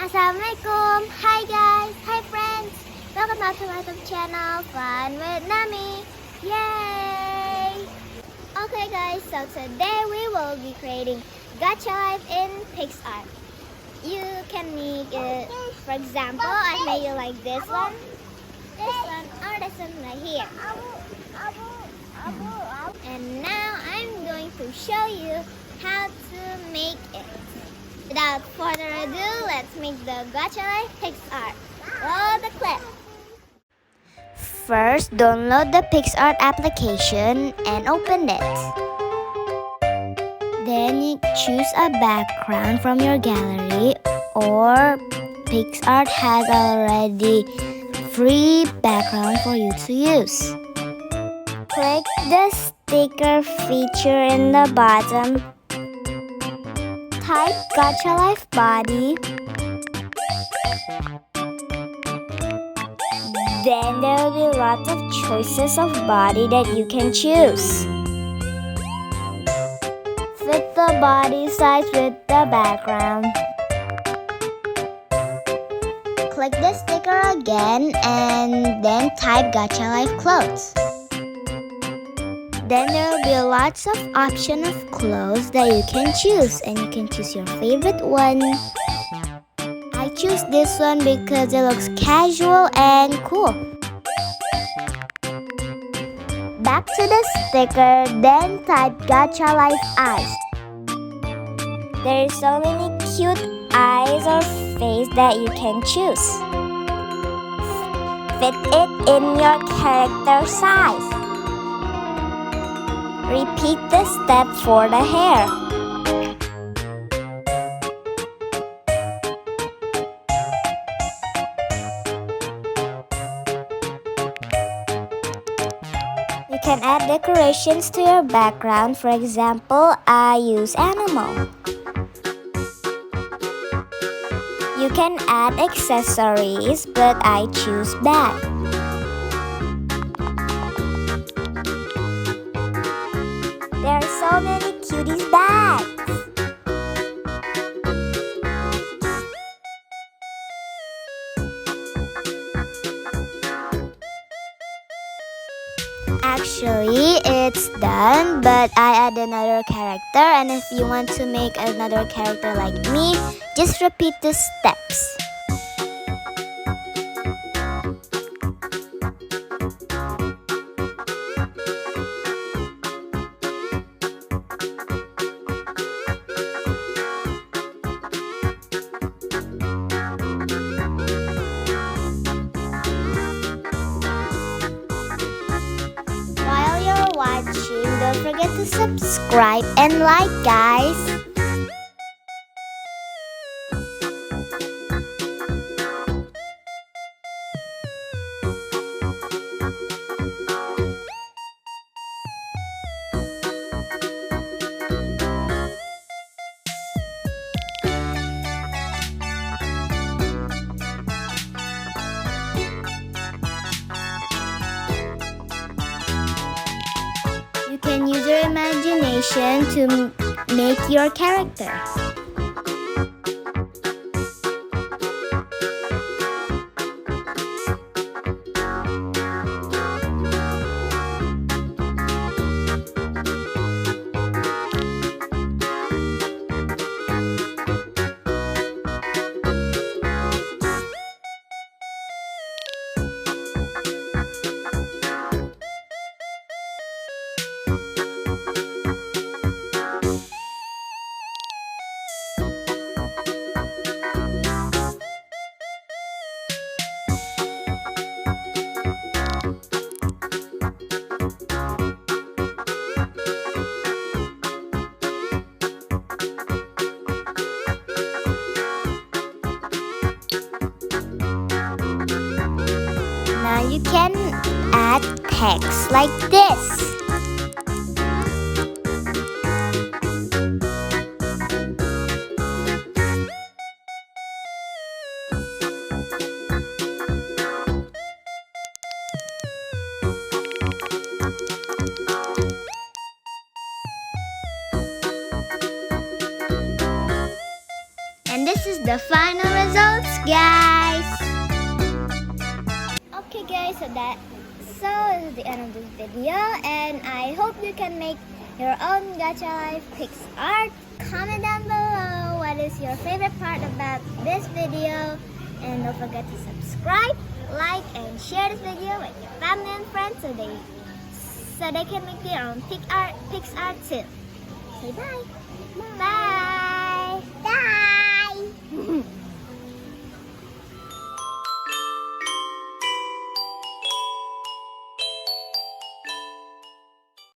Assalamualaikum. Hi guys, hi friends. Welcome back to my YouTube channel, Fun with Nami. Yay! Okay guys, so today we will be creating gachalife in PixArt. You can make it, for example, I made it like this one, or this one right here. And now I'm going to show you how to make it. Without further ado, let's make the gachalife PixArt. Roll the clip. First, download the PixArt application and open it. Then you choose a background from your gallery, or PixArt has already free background for you to use. Click the sticker feature in the bottom. Type gachalife body. Then there will be lots of choices of body that you can choose. Fit the body size with the background. Click the sticker again and then type gachalife clothes. Then there will be lots of options of clothes that you can choose, and you can choose your favorite one. I choose this one because it looks casual and cool. Back to the sticker, then type gachalife eyes. There are so many cute eyes or face that you can choose. Fit it in your character size. Repeat the step for the hair. You can add decorations to your background. For example, I use animal. You can add accessories, but I choose bag. There are so many cuties bags. Actually, it's done, but I add another character, and if you want to make another character like me, just repeat the steps. Watching, don't forget to subscribe and like, guys. You can use your imagination to make your character. Now you can add text like this. this is the final results, guys. Okay guys, so this is the end of this video, and I hope you can make your own gachalife pics art. Comment down below what is your favorite part about this video, and don't forget to subscribe, like, and share this video with your family and friends so they can make their own pics art too. Say bye. Bye.